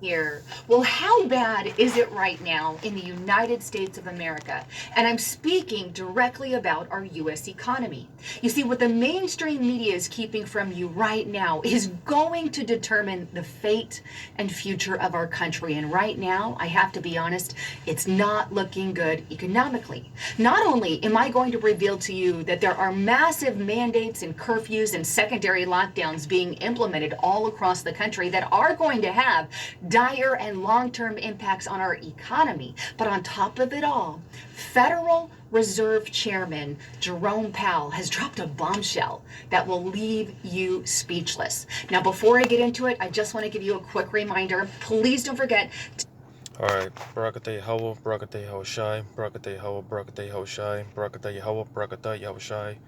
Here. Well, how bad is it right now in the United States of America? And I'm speaking directly about our U.S. economy. You see, what the mainstream media is keeping from you right now is going to determine the fate and future of our country. And right now, I have to be honest, it's not looking good economically. Not only am I going to reveal to you that there are massive mandates and curfews and secondary lockdowns being implemented all across the country that are going to have dire and long-term impacts on our economy. But on top of it all, Federal Reserve Chairman Jerome Powell has dropped a bombshell that will leave you speechless. Now, before I get into it, I just want to give you a quick reminder. Please don't forget. All right, Barakatay Hawa, Barakatay Hawa Shai, Barakatay Hawa, Barakatay Hawa Shai, Barakatay Hawa, Barakatay Hawa Shai,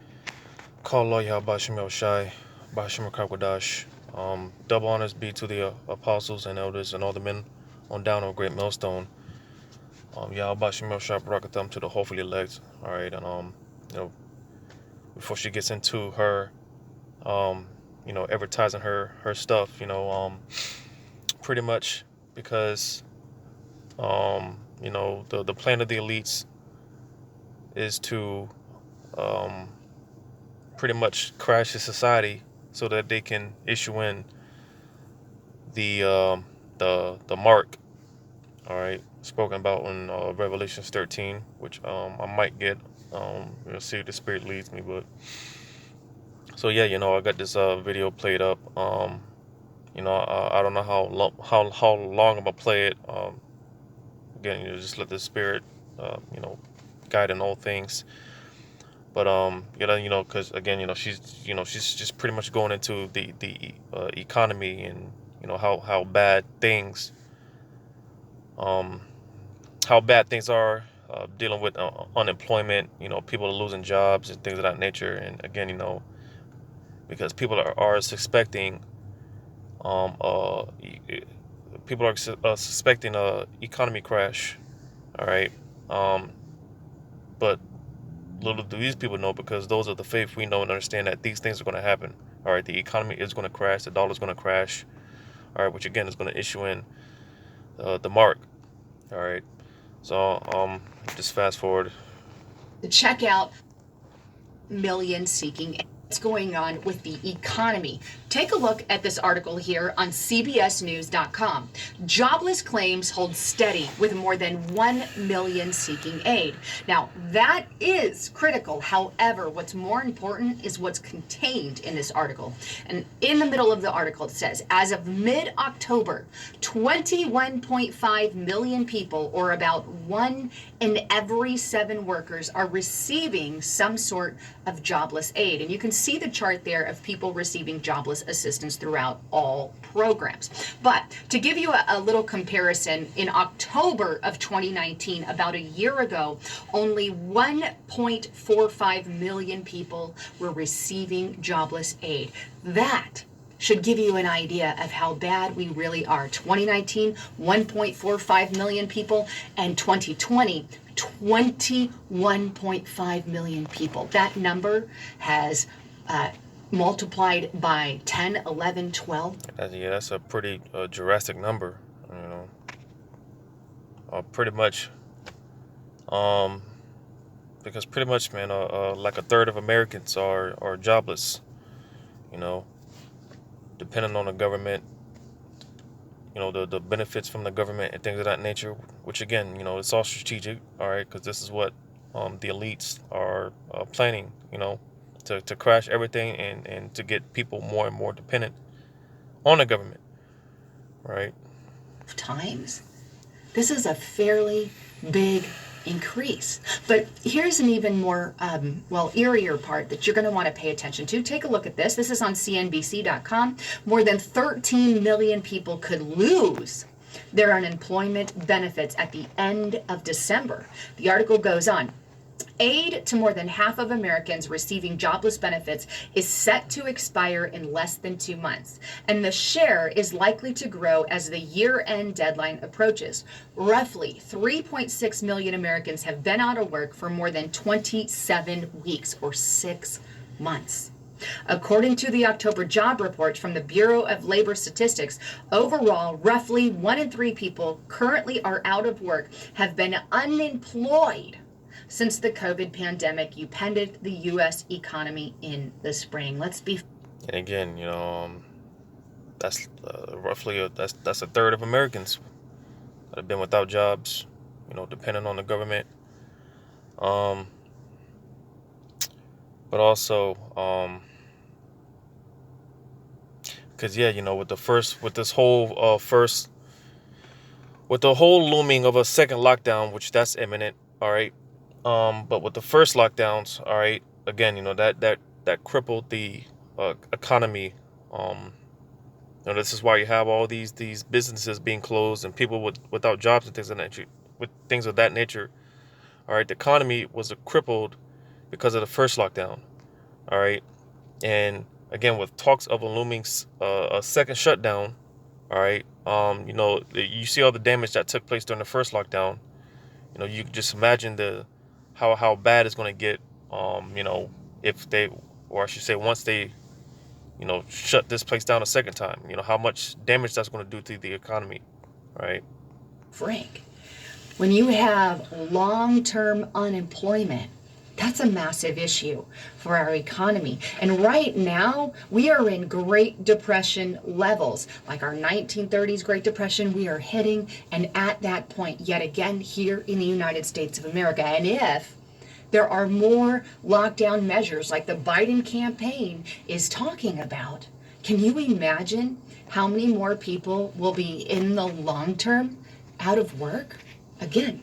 Call Law Yah Bashim El Shai, Bashim Kakwadash. Double honors be to the apostles and elders and all the men on down on Great Millstone. Yah Bashim El Shai, Barakatam to the hopefully elect. All right, and you know, before she gets into her, advertising her stuff, pretty much because, the plan of the elites is to pretty much crash the society so that they can issue in the mark. All right, spoken about in Revelations 13, which I might get. See if the spirit leads me, but so yeah, I got this video played up. I don't know how long I'm gonna play it. Again, just let the spirit, guide in all things. But because again, she's just pretty much going into the economy and how bad things, um, how bad things are, dealing with unemployment. People are losing jobs and things of that nature. And again, because people are suspecting, um, uh, people are suspecting a economy crash. All right, um, but little do these people know, because those are the faith, we know and understand that these things are going to happen. All right, the economy is going to crash, the dollar is going to crash. All right, which again is going to issue in the mark. All right, so just fast forward. To check out millions seeking what's going on with the economy. Take a look at this article here on CBSNews.com. Jobless claims hold steady with more than 1 million seeking aid. Now, that is critical. However, what's more important is what's contained in this article. And in the middle of the article, it says, as of mid-October, 21.5 million people, or about 1 in every 7 workers, are receiving some sort of jobless aid. And you can see the chart there of people receiving jobless assistance throughout all programs. But to give you a little comparison, in October of 2019, about a year ago, only 1.45 million people were receiving jobless aid. That should give you an idea of how bad we really are. 2019, 1.45 million people, and 2020, 21.5 million people. That number has multiplied by 10, 11, 12. That's a pretty drastic number. Pretty much, um, because pretty much, man, like a third of Americans are jobless. You know, depending on the government, the benefits from the government and things of that nature, which again, it's all strategic, all right, because this is what the elites are planning, to crash everything and to get people more and more dependent on the government, right? Times. This is a fairly big increase. But here's an even more, eerier part that you're going to want to pay attention to. Take a look at this. This is on CNBC.com. More than 13 million people could lose their unemployment benefits at the end of December. The article goes on. Aid to more than half of Americans receiving jobless benefits is set to expire in less than 2 months, and the share is likely to grow as the year-end deadline approaches. Roughly 3.6 million Americans have been out of work for more than 27 weeks, or 6 months. According to the October job report from the Bureau of Labor Statistics, overall, roughly 1 in 3 people currently are out of work have been unemployed since the COVID pandemic upended the U.S. economy in the spring. Let's be. And again, that's roughly that's a third of Americans that have been without jobs, depending on the government. Um, but also, because yeah, with the whole looming of a second lockdown, which that's imminent, all right. But with the first lockdowns, all right, again, that crippled the economy. Um, this is why you have all these businesses being closed and people without jobs and things of that nature. With things of that nature, all right, the economy was crippled because of the first lockdown, all right, and again with talks of a looming a second shutdown, all right. You see all the damage that took place during the first lockdown. You can just imagine how bad it's going to get. If they, or I should say, once they, shut this place down a second time. How much damage that's going to do to the economy, right? Frank, when you have long-term unemployment, that's a massive issue for our economy. And right now, we are in Great Depression levels. Like our 1930s Great Depression, we are hitting and at that point yet again here in the United States of America. And if there are more lockdown measures like the Biden campaign is talking about, can you imagine how many more people will be in the long term out of work? Again,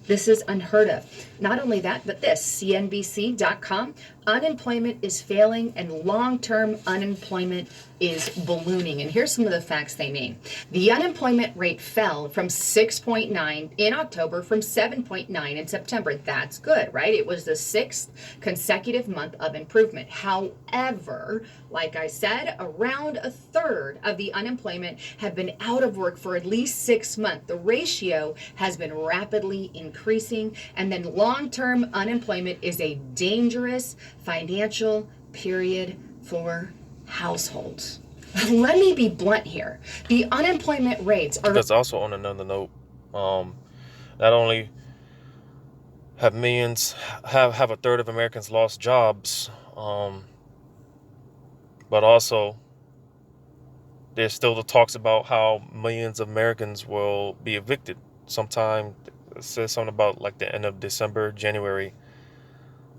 this is unheard of. Not only that, but this, CNBC.com, unemployment is failing and long-term unemployment is ballooning. And here's some of the facts they name. The unemployment rate fell from 6.9 in October from 7.9 in September. That's good, right? It was the 6th consecutive month of improvement. However, like I said, around a third of the unemployment have been out of work for at least 6 months. The ratio has been rapidly increasing, and then long-term unemployment is a dangerous financial period for households. Let me be blunt here. The unemployment rates are. Because also on another note, not only have a third of Americans lost jobs, but also there's still the talks about how millions of Americans will be evicted sometime. It says something about like the end of December, January.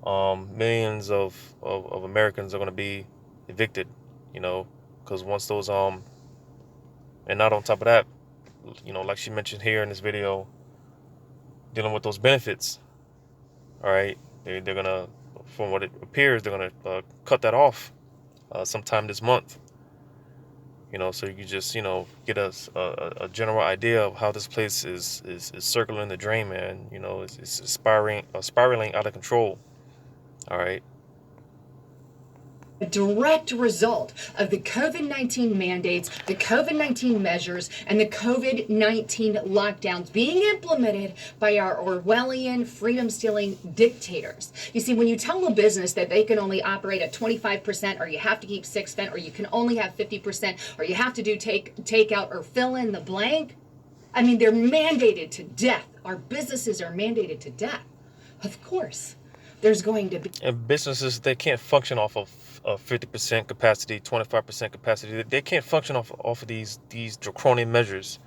Millions of Americans are going to be evicted, because once those and not on top of that, like she mentioned here in this video, dealing with those benefits, all right, they're gonna, from what it appears, they're gonna cut that off sometime this month. So you just get a general idea of how this place is circling the drain, man. It's spiraling out of control. All right. A direct result of the COVID-19 mandates, the COVID-19 measures, and the COVID-19 lockdowns being implemented by our Orwellian, freedom-stealing dictators. You see, when you tell a business that they can only operate at 25%, or you have to keep 6%, or you can only have 50%, or you have to do takeout or fill in the blank, I mean, they're mandated to death. Our businesses are mandated to death. Of course, there's going to be. And businesses, they can't function off of 50% capacity, 25% capacity. They can't function off of these draconian measures,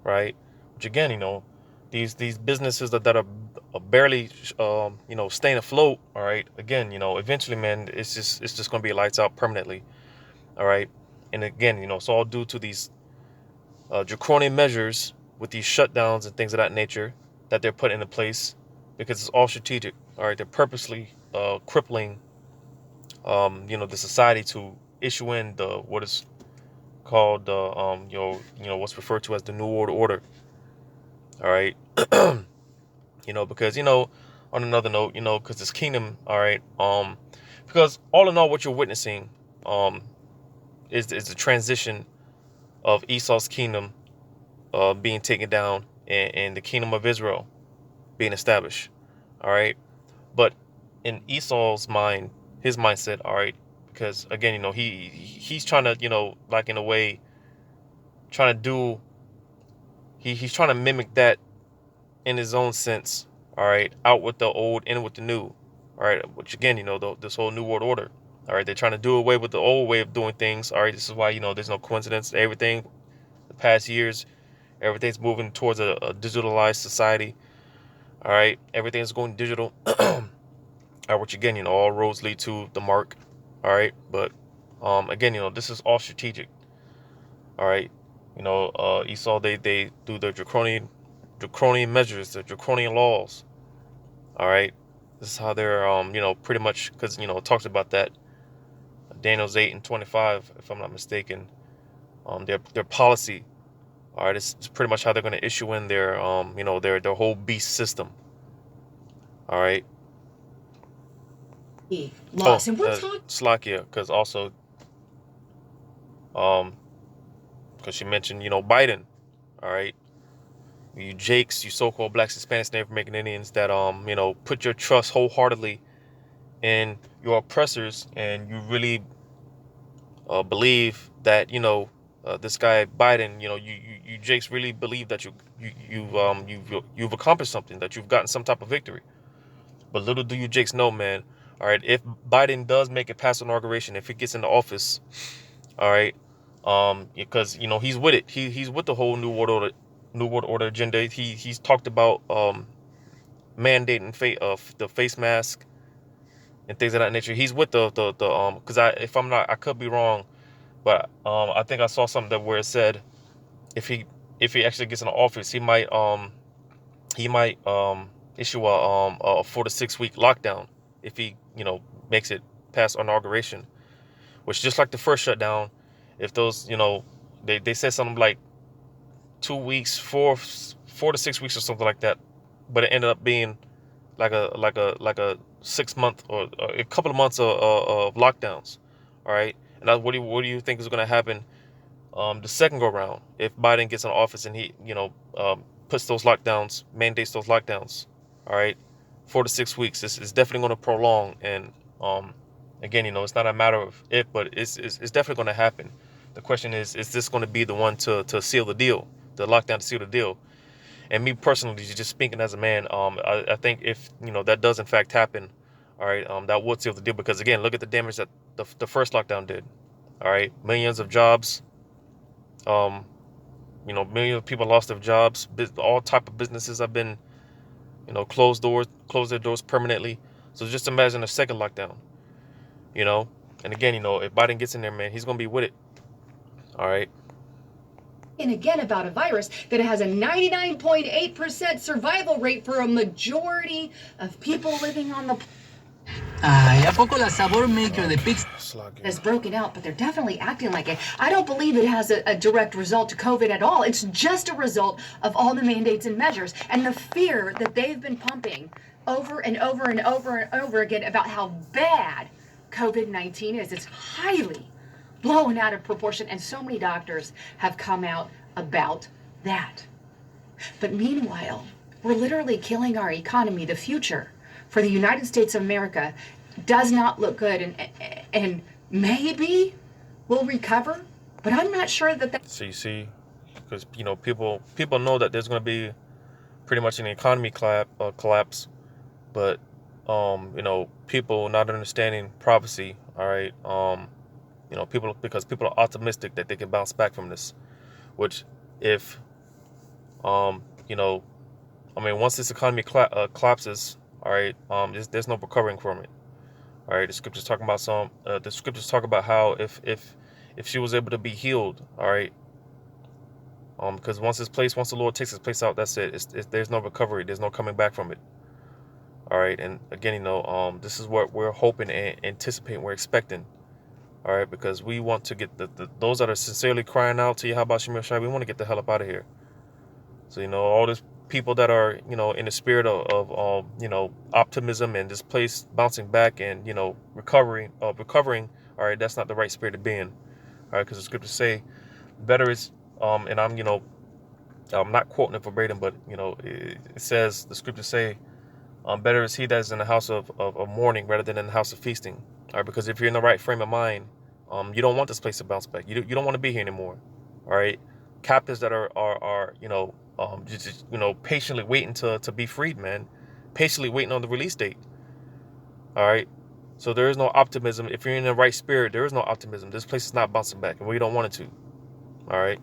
right? Which again, these businesses that are barely staying afloat. All right. Again, eventually, man, it's just going to be lights out permanently. All right. And again, it's all due to these draconian measures with these shutdowns and things of that nature that they're putting into place, because it's all strategic. All right. They're purposely crippling the society to issue in what is called what's referred to as the New World Order. All right. Because on another note, because this kingdom, all right, because all in all, what you're witnessing is the transition of Esau's kingdom being taken down, and the kingdom of Israel being established. All right. But in Esau's mind, his mindset, all right, because again, he's trying to, like in a way, trying to do, he's trying to mimic that in his own sense. All right, out with the old, in with the new. All right, which again, this whole new world order. All right, they're trying to do away with the old way of doing things. All right, this is why there's no coincidence. Everything, the past years, everything's moving towards a digitalized society. All right, everything's going digital. All right, which again, all roads lead to the mark. All right, but again, this is all strategic. All right, you saw they do the draconian measures, the draconian laws. All right, this is how they're pretty much, because it talks about that Daniel's 8:25, if I'm not mistaken. Their policy. All right, it's pretty much how they're going to issue in their their whole beast system. All right. Loss. And we're talking Slovakia, because also because she mentioned Biden. All right, you Jakes, you so-called blacks, Hispanics, Native American Indians that put your trust wholeheartedly in your oppressors, and you really believe that this guy Biden, you Jakes really believe that you've accomplished something, that you've gotten some type of victory. But little do you Jakes know, man. All right, if Biden does make it past inauguration, if he gets into office, all right, because he's with it. He's with the whole New World Order agenda. He's talked about mandating the face mask and things of that nature. He's with the because if I'm not, I could be wrong, but I think I saw something that where it said if he actually gets into office, he might issue a 4 to 6 week lockdown if he makes it past inauguration, which just like the first shutdown, if those they said something like 2 weeks, 4 to 6 weeks or something like that, but it ended up being like a 6 month or a couple of months of lockdowns. All right, and what do you think is going to happen the second go round if Biden gets in office and he puts those lockdowns, mandates those lockdowns? All right, 4 to 6 weeks. It's definitely going to prolong, and again, it's not a matter of if, but it's definitely going to happen. The question is this going to be the one to seal the deal, the lockdown to seal the deal? And me personally, just speaking as a man, I think if that does in fact happen, all right, that would seal the deal, because again, look at the damage that the first lockdown did. All right, millions of jobs, um, millions of people lost their jobs. All type of businesses have been closed their doors permanently. So just imagine a second lockdown, you know. And again, if Biden gets in there, man, he's gonna be with it. All right. and again about a virus that has a 99.8% survival rate for a majority of people living on the Ay, ¿a poco la Sabor Maker de Pix has broken out, but they're definitely acting like it. I don't believe it has a direct result to COVID at all. It's just a result of all the mandates and measures and the fear that they've been pumping over and over and over and over again about how bad COVID-19 is. It's highly blown out of proportion, and so many doctors have come out about that. But meanwhile, we're literally killing our economy. The future for the United States of America does not look good, and maybe we'll recover, but I'm not sure that. So you see, because people know that there's going to be pretty much an economy collapse, but people not understanding prophecy. All right, because people are optimistic that they can bounce back from this, which if once this economy collapses, all right, there's no recovering from it. All right, the scriptures talk about how if she was able to be healed, all right, because once the Lord takes his place out, that's it. There's no recovery. There's no coming back from it. All right, and again, this is what we're hoping and anticipating, we're expecting. All right, because we want to get those that are sincerely crying out to Yahweh Shemir Shai, we want to get the hell up out of here. So all these people that are in the spirit of optimism and this place bouncing back and recovering. All right, that's not the right spirit to be in. All right, because the scriptures say better is and I'm not quoting it verbatim, but it says, the scriptures say better is he that is in the house of mourning rather than in the house of feasting. All right, because if you're in the right frame of mind, you don't want this place to bounce back. You don't want to be here anymore. All right, captives that are just patiently waiting to be freed, man, patiently waiting on the release date. All right, so there is no optimism. If you're in the right spirit, there is no optimism. This place is not bouncing back, and we don't want it to. All right.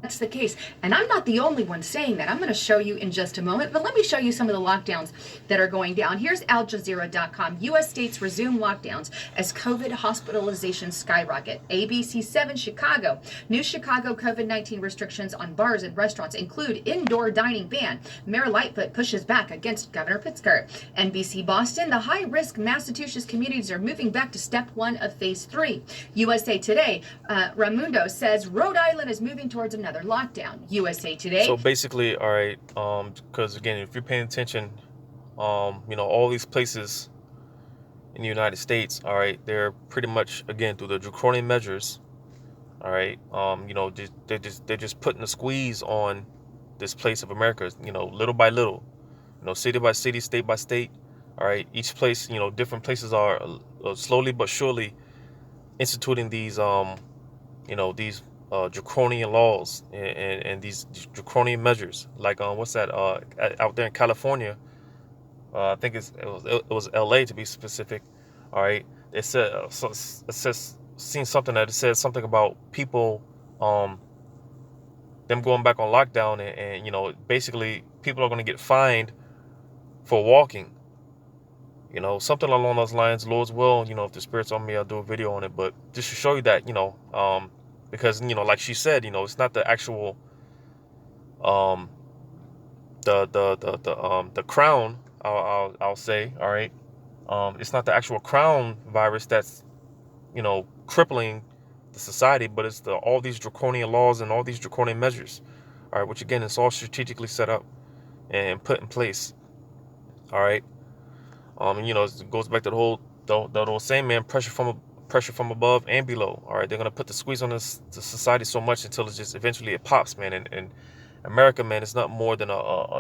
That's the case. And I'm not the only one saying that. I'm going to show you in just a moment, but let me show you some of the lockdowns that are going down. Here's AlJazeera.com. U.S. states resume lockdowns as COVID hospitalizations skyrocket. ABC7 Chicago. New Chicago COVID-19 restrictions on bars and restaurants include indoor dining ban. Mayor Lightfoot pushes back against Governor Pritzker. NBC Boston. The high-risk Massachusetts communities are moving back to step 1 of phase 3. USA Today. Raimundo says Rhode Island is moving towards another lockdown. USA Today. So basically, all right, because again, if you're paying attention, all these places in the United States, all right, they're pretty much, again, through the draconian measures, all right, they're just putting the squeeze on this place of America, little by little, city by city, state by state, all right, each place, different places are slowly but surely instituting these draconian laws and these draconian measures, like what's that out there in California, I think it was LA to be specific. All right, it says seen something that it says something about people them going back on lockdown, and basically people are going to get fined for walking, something along those lines. Lord's will, if the Spirit's on me, I'll do a video on it, but just to show you that, because like she said, it's not the actual the crown, I'll say, all right, it's not the actual crown virus that's crippling the society, but it's all these draconian laws and all these draconian measures, all right, which again is all strategically set up and put in place, all right. It goes back to the whole same, man, pressure from above and below. All right, they're gonna put the squeeze on the society so much until it's just eventually it pops, man. And America, man, it's not more than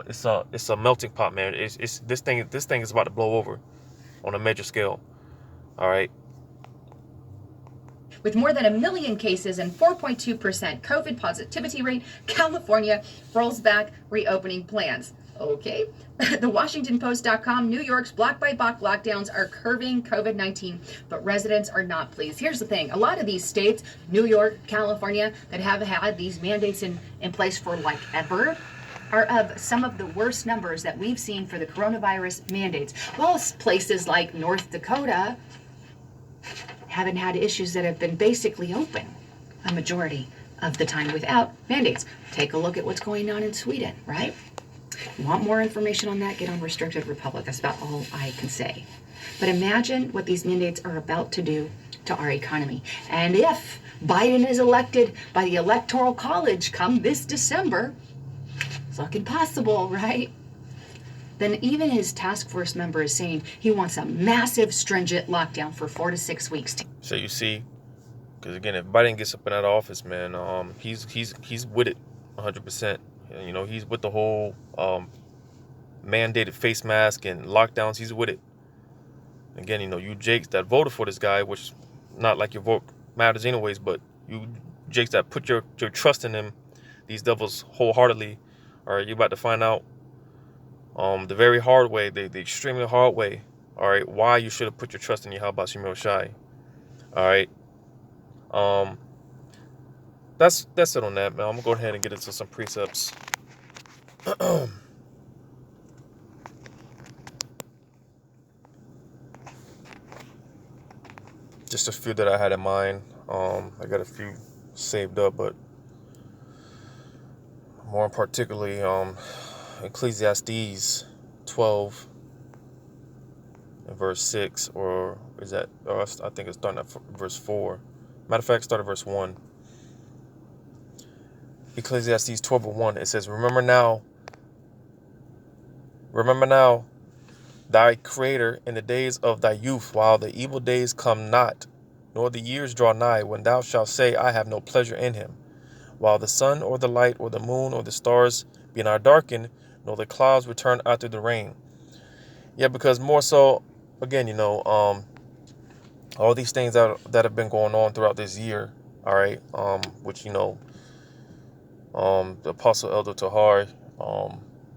it's a melting pot, man. It's this thing is about to blow over on a major scale. All right. With more than 1 million cases and 4.2% COVID positivity rate, California rolls back reopening plans. Okay. The WashingtonPost.com, New York's block-by-block lockdowns are curbing COVID-19, but residents are not pleased. Here's the thing. A lot of these states, New York, California, that have had these mandates in place for like ever, are of some of the worst numbers that we've seen for the coronavirus mandates. Well, places like North Dakota haven't had issues that have been basically open a majority of the time without mandates. Take a look at what's going on in Sweden, right? You want more information on that? Get on Restricted Republic. That's about all I can say. But imagine what these mandates are about to do to our economy. And if Biden is elected by the Electoral College come this December, it's looking possible, right? Then even his task force member is saying he wants a massive, stringent lockdown for 4 to 6 weeks. So you see, because again, if Biden gets up in that office, man, he's with it 100%. He's with the whole mandated face mask and lockdowns. He's with it. Again, you jakes that voted for this guy, which not like your vote matters anyways, but you jakes that put your trust in him, these devils wholeheartedly, all right, you're about to find out the very hard way, the extremely hard way, all right, why you should have put your trust in Yahweh Shemel Shai. All right. That's it on that, man. I'm gonna go ahead and get into some precepts. Just a few that I had in mind. I got a few saved up, but more particularly, Ecclesiastes 12 and verse 6, or is that? Or I think it's starting at verse 4. Matter of fact, start at verse 1. Ecclesiastes 12 and 1. It says, Remember now, thy Creator in the days of thy youth, while the evil days come not, nor the years draw nigh, when thou shalt say, I have no pleasure in him. While the sun or the light or the moon or the stars be not darkened, nor the clouds return after the rain. Yeah, because more so, again, all these things that have been going on throughout this year, all right, which the Apostle Elder Tahar,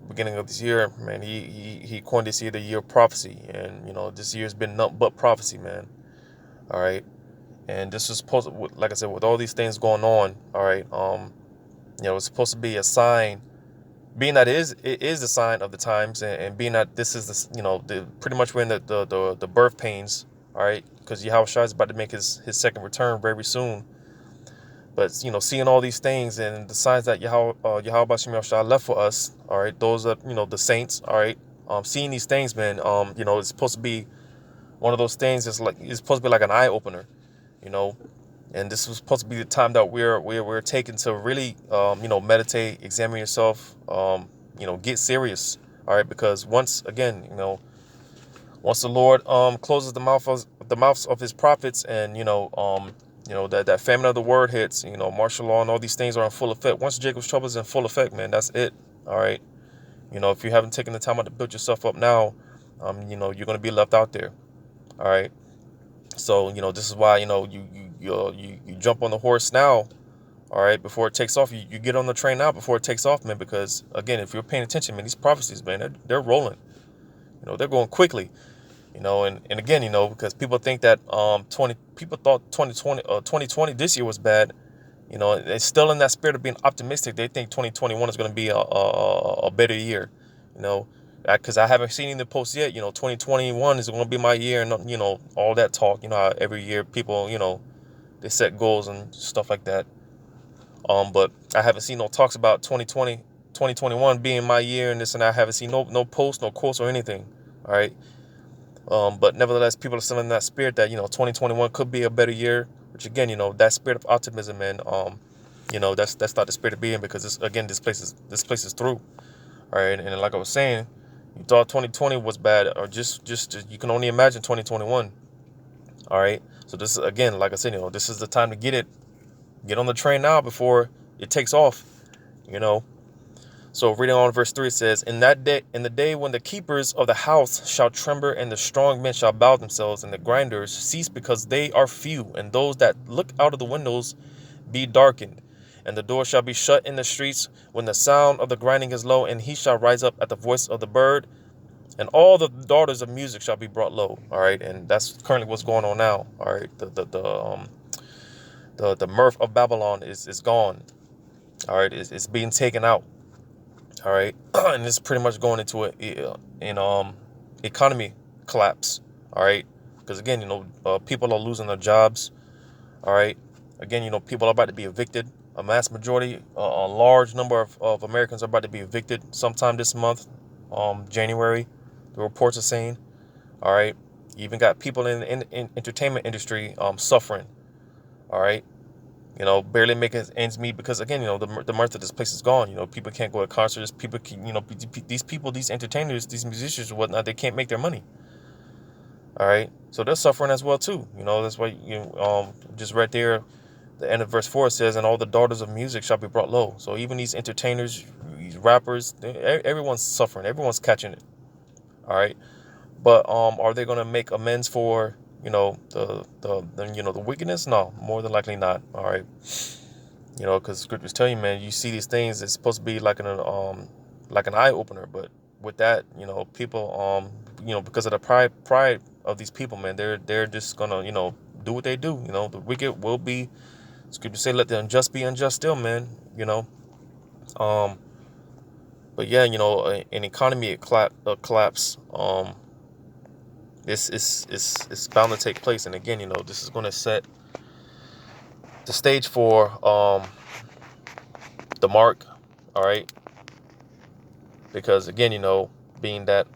beginning of this year, man, he coined this year the year of prophecy, and this year's been nothing but prophecy, man. All right, and this is supposed to, like I said, with all these things going on, all right, it's supposed to be a sign, being that it is a sign of the times, and being that this is pretty much we're in the birth pains, all right, because Yahushua is about to make his second return very soon. But seeing all these things and the signs that Yahweh Bashem Yahushua left for us, all right, those are the saints, all right. Seeing these things, man, it's supposed to be one of those things. It's supposed to be like an eye opener, you know. And this was supposed to be the time that we're taking to really, meditate, examine yourself, get serious, all right. Because once again, once the Lord closes the mouths of his prophets, and that famine of the word hits, martial law and all these things are in full effect. Once Jacob's trouble is in full effect, man, that's it. All right. If you haven't taken the time out to build yourself up now, you're going to be left out there. All right. So, this is why, you jump on the horse now. All right. Before it takes off, you get on the train now before it takes off, man, because again, if you're paying attention, man, these prophecies, man, they're rolling, they're going quickly. And again, because people think that people thought 2020 this year was bad. It's still in that spirit of being optimistic. They think 2021 is going to be a better year. Because I haven't seen in the post yet. 2021 is going to be my year, and all that talk. How every year people they set goals and stuff like that. But I haven't seen no talks about 2021 being my year and this and that. I haven't seen no posts, no quotes or anything. All right. But nevertheless, people are still in that spirit that 2021 could be a better year. Which again, that spirit of optimism, man. That's not the spirit of being, because this place is through. All right, and like I was saying, you thought 2020 was bad, or just you can only imagine 2021. All right, so this is, again, like I said, this is the time to get on the train now before it takes off. So reading on verse 3, it says, in the day when the keepers of the house shall tremble, and the strong men shall bow themselves, and the grinders cease because they are few, and those that look out of the windows be darkened, and the door shall be shut in the streets when the sound of the grinding is low, and he shall rise up at the voice of the bird, and all the daughters of music shall be brought low. All right, and that's currently what's going on now. All right, the mirth of Babylon is gone. All right, it's being taken out. All right, and it's pretty much going into an economy collapse. All right, because again, people are losing their jobs. All right, again, people are about to be evicted. A mass majority, a large number of Americans are about to be evicted sometime this month, January. The reports are saying. All right, you even got people in entertainment industry suffering. All right. Barely making ends meet because, again, the mirth of this place is gone. People can't go to concerts. People can, these entertainers, these musicians and whatnot, they can't make their money. All right. So they're suffering as well, too. That's why, just right there, the end of verse 4 says, and all the daughters of music shall be brought low. So even these entertainers, these rappers, everyone's suffering. Everyone's catching it. All right. But are they going to make amends for the wickedness? No, more than likely not. All right, because scriptures tell you, man, you see these things, it's supposed to be like an eye opener. But with that, people, because of the pride of these people, man, they're just gonna do what they do. The wicked will be. Scriptures say, let the unjust be unjust still, man. But yeah, an economy collapse. It's bound to take place, and again, this is going to set the stage for the mark. All right, because again, being that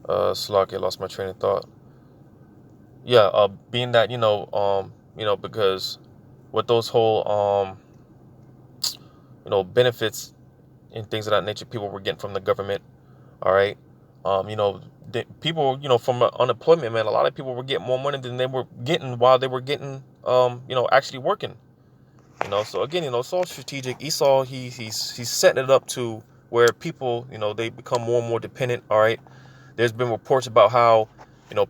Slocky, I lost my train of thought. Yeah, being that because with those whole benefits and things of that nature people were getting from the government. All right. People, from unemployment, man, a lot of people were getting more money than they were getting while they were getting, actually working. So again, it's all strategic. Esau, he's setting it up to where people, they become more and more dependent. All right. there's been reports about how,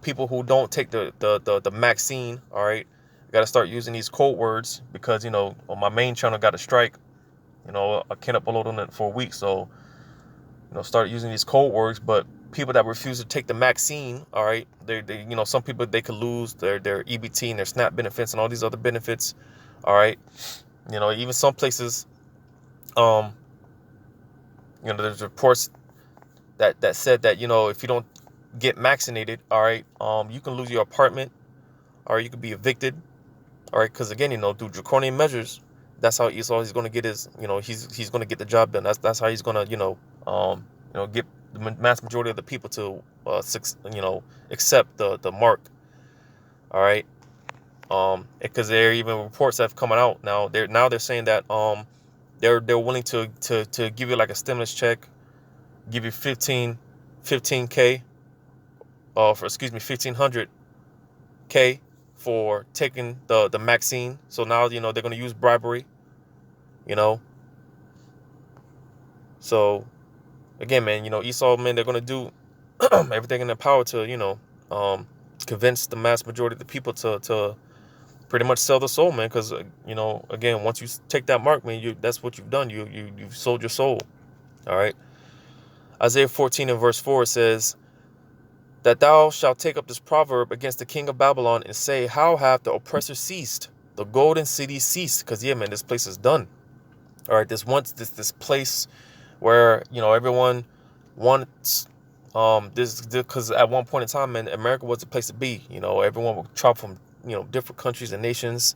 people who don't take the vaccine, all right, got to start using these code words because, on my main channel got a strike. I can't upload on it for a week, so start using these code words. But people that refuse to take the vaccine, all right, they some people, they could lose their EBT and their SNAP benefits and all these other benefits, all right. Even some places, there's reports that said that, if you don't get vaccinated, all right, you can lose your apartment, or you could be evicted, all right, because again, through draconian measures, that's how he's going to get his, he's going to get the job done. That's how he's going to, get the mass majority of the people to, accept the mark, all right. Because there are even reports that have come out now. They're saying that they're willing to give you like a stimulus check, give you 15K, for 1,500K for taking the vaccine. So now they're going to use bribery. So again, man, Esau, man, they're going to do everything in their power to convince the mass majority of the people to pretty much sell the soul, man. Because again, once you take that mark, man, that's what you've done. You've sold your soul. All right. Isaiah 14 and verse 4 says that thou shalt take up this proverb against the king of Babylon and say, how hath the oppressor ceased, the golden city ceased? Because yeah, man, this place is done. All right, this place where everyone wants this, because at one point in time, man, America was the place to be. Everyone would travel from different countries and nations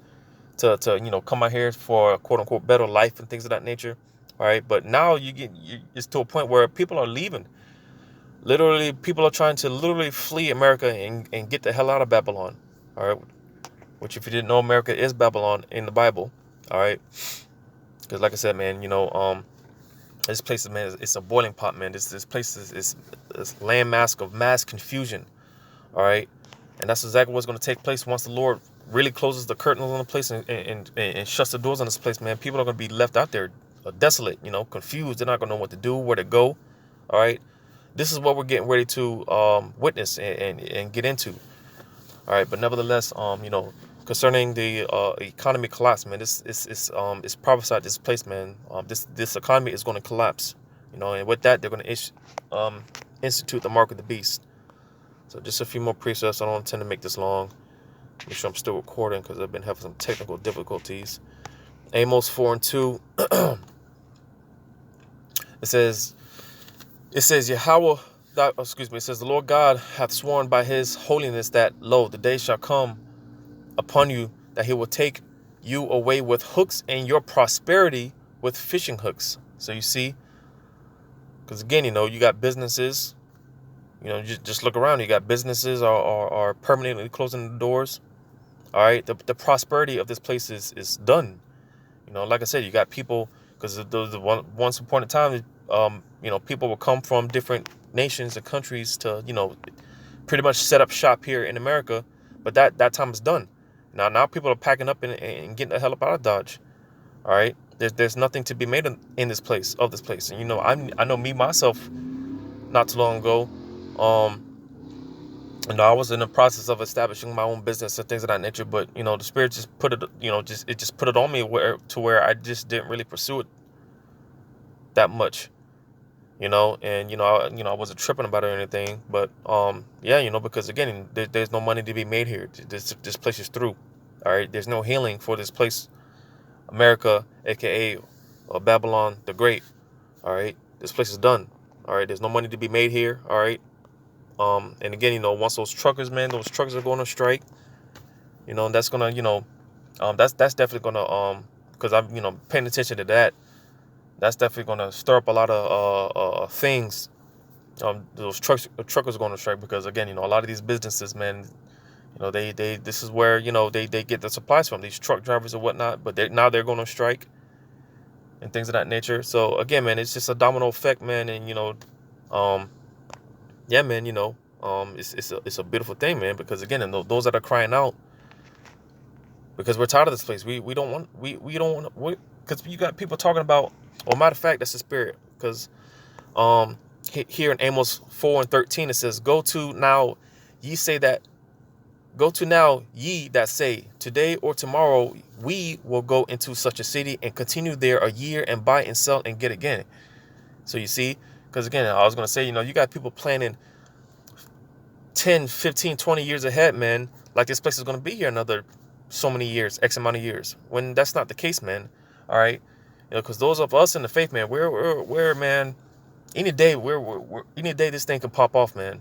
to come out here for a quote unquote better life and things of that nature. All right, but now it's to a point where people are leaving. Literally, people are trying to literally flee America and get the hell out of Babylon. All right, which, if you didn't know, America is Babylon in the Bible. All right, because like I said, man, this place, man, it's a boiling pot, man. This place is landmass of mass confusion. All right, and that's exactly what's going to take place once the Lord really closes the curtains on the place and shuts the doors on this place, man. People are going to be left out there desolate, confused. They're not going to know what to do, where to go. All right, this is what we're getting ready to witness and get into. All right, but nevertheless, concerning the economy collapse, man, it's prophesied this place, man. This economy is going to collapse, and with that, they're going to institute the mark of the beast. So just a few more precepts. I don't intend to make this long. Make sure I'm still recording because I've been having some technical difficulties. Amos 4 and 2. It says Yahweh, it says the Lord God hath sworn by his holiness that, lo, the day shall come upon you that he will take you away with hooks and your prosperity with fishing hooks. So you see, because again, you got businesses, just look around. You got businesses are permanently closing the doors. All right, the prosperity of this place is done. Like I said, you got people, because once upon a time, people will come from different nations and countries to, pretty much set up shop here in America. But that time is done. Now people are packing up and getting the hell up out of Dodge. All right, there's nothing to be made in this place, and I know me myself, not too long ago, I was in the process of establishing my own business and things of that nature, but the Spirit just put it, just put it on me where I just didn't really pursue it that much, and I wasn't tripping about it or anything, but because again, there's no money to be made here. This place is through. All right, there's no healing for this place, America, aka Babylon the Great. All right, this place is done. All right, there's no money to be made here. All right. And again, once those truckers are going to strike, that's gonna, that's definitely gonna, because I'm, paying attention to that. That's definitely gonna stir up a lot of things. Those truckers are going to strike because again, a lot of these businesses, man, this is where they get the supplies from, these truck drivers or whatnot. But they're going to strike and things of that nature. So again, man, it's just a domino effect, man, and yeah, man, it's a beautiful thing, man, because again, and those that are crying out, because we're tired of this place. We don't want, because you got people talking about, matter of fact, that's the Spirit, because here in Amos 4:13, it says, Go to now, ye that say, today or tomorrow we will go into such a city and continue there a year and buy and sell and get again. So you see, because again, I was going to say, you got people planning 10, 15, 20 years ahead, man. Like this place is going to be here another so many years, X amount of years. When that's not the case, man. All right. Because those of us in the faith, man, we're man, any day, any day this thing can pop off, man.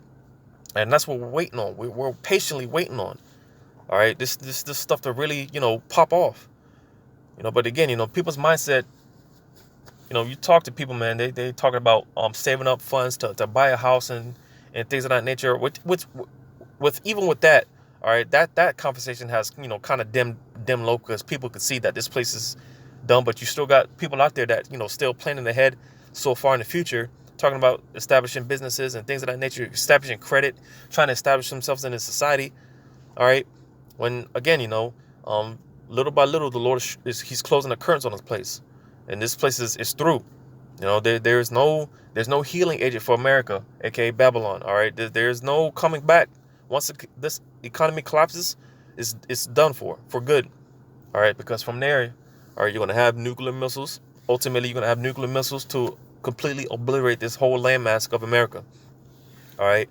And that's what we're waiting on. We're patiently waiting on. All right, this stuff to really, pop off. But again, people's mindset, you talk to people, man, they talking about saving up funds to buy a house and things of that nature. With even with that, all right, that conversation has, kind of dim low, because people could see that this place is done, but you still got people out there that, still planning ahead so far in the future, talking about establishing businesses and things of that nature, establishing credit, trying to establish themselves in a society. All right. When again, little by little, the Lord he's closing the curtains on this place, and this place is through. There's no healing agent for America, aka Babylon. All right. There's no coming back. Once this economy collapses, it's done for good. All right. Because from there, all right, you're gonna have nuclear missiles. Ultimately, you're gonna have nuclear missiles to completely obliterate this whole landmass of America. All right.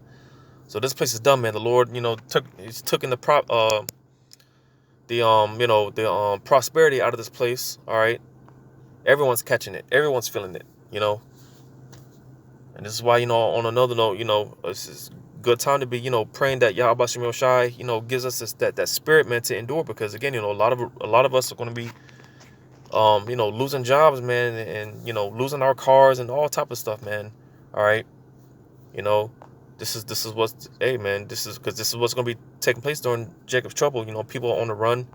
So this place is done, man. The Lord, took in the prosperity out of this place. All right. Everyone's catching it. Everyone's feeling it, And this is why, on another note, it's a good time to be, praying that Yahweh Shem Shai, gives us that spirit, man, to endure. Because again, a lot of us are going to be, losing jobs, man, and, losing our cars and all type of stuff, man. All right. This is what's, hey, man, this is what's going to be taking place during Jacob's trouble. People on the run,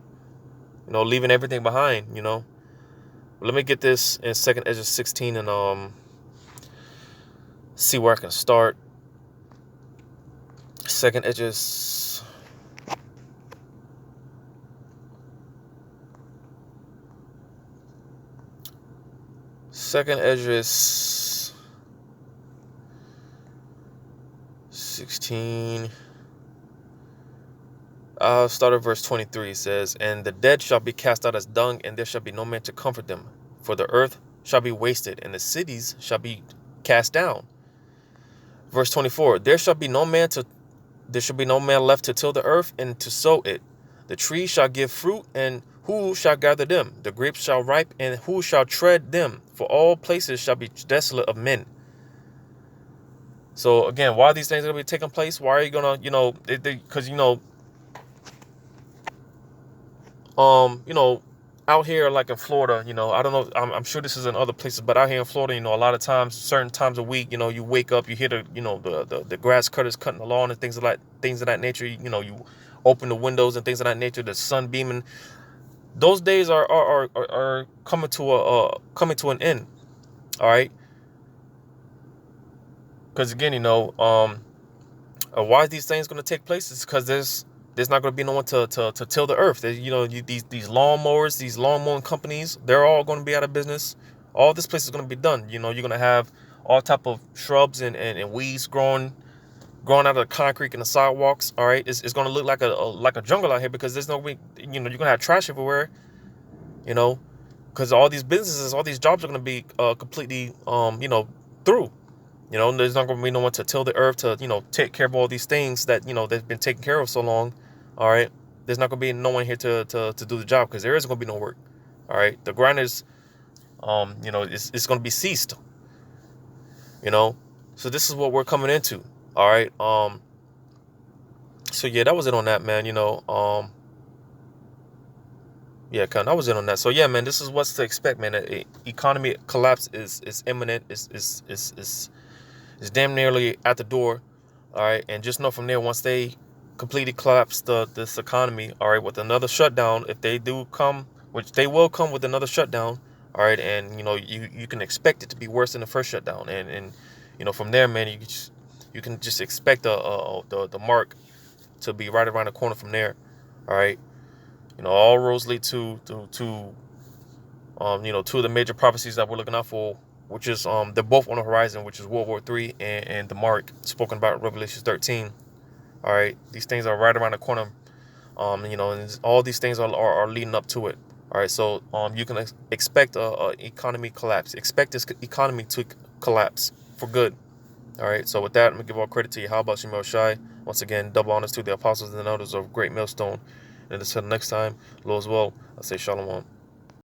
leaving everything behind, Let me get this in 2nd Ezra 16 and see where I can start. 2nd Ezra 16. I'll start at verse 23. It says, and the dead shall be cast out as dung, and there shall be no man to comfort them. For the earth shall be wasted, and the cities shall be cast down. Verse 24. There shall be no man left to till the earth and to sow it. The trees shall give fruit, and who shall gather them? The grapes shall ripe, and who shall tread them? For all places shall be desolate of men. So again, why are these things going to be taking place? Why are you going to, because, out here, like in Florida, I don't know, I'm sure this is in other places, but out here in Florida, a lot of times, certain times a week, you wake up, you hear the grass cutters cutting the lawn and things of that nature. You open the windows and things of that nature, the sun beaming. Those days are coming to an end. All right. Because again, why are these things going to take place? It's because there's not going to be no one to till the earth. These lawn mowers, these lawn mowing companies, they're all going to be out of business. All this place is going to be done. You're going to have all type of shrubs and weeds growing out of the concrete and the sidewalks. All right, it's going to look like a jungle out here, because there's no way. You're going to have trash everywhere. Because all these businesses, all these jobs are going to be completely through. There's not going to be no one to till the earth to, take care of all these things that, they've been taken care of so long. All right. There's not going to be no one here to do the job, because there isn't going to be no work. All right. The grinders, it's going to be ceased. So this is what we're coming into. All right. So yeah, that was it on that, man. Yeah, that was it on that. So yeah, man, this is what's to expect, man. Economy collapse is imminent. Is damn nearly at the door. All right. And just know from there, once they completely collapse this economy, all right, with another shutdown, if they do come, which they will come with another shutdown, all right, and you can expect it to be worse than the first shutdown, and from there, man, you can just expect the mark to be right around the corner from there. All right. All roads lead to two of the major prophecies that we're looking out for which is they're both on the horizon, which is World War III and the mark spoken about in Revelation 13. All right, these things are right around the corner. And all these things are leading up to it. All right, so you can expect a economy collapse. Expect this economy to collapse for good. All right, so with that, I'm gonna give all credit to you. How about Shemel Shai? Once again, double honors to the apostles and elders of Great Millstone. And until next time, Lord's will, I say shalom.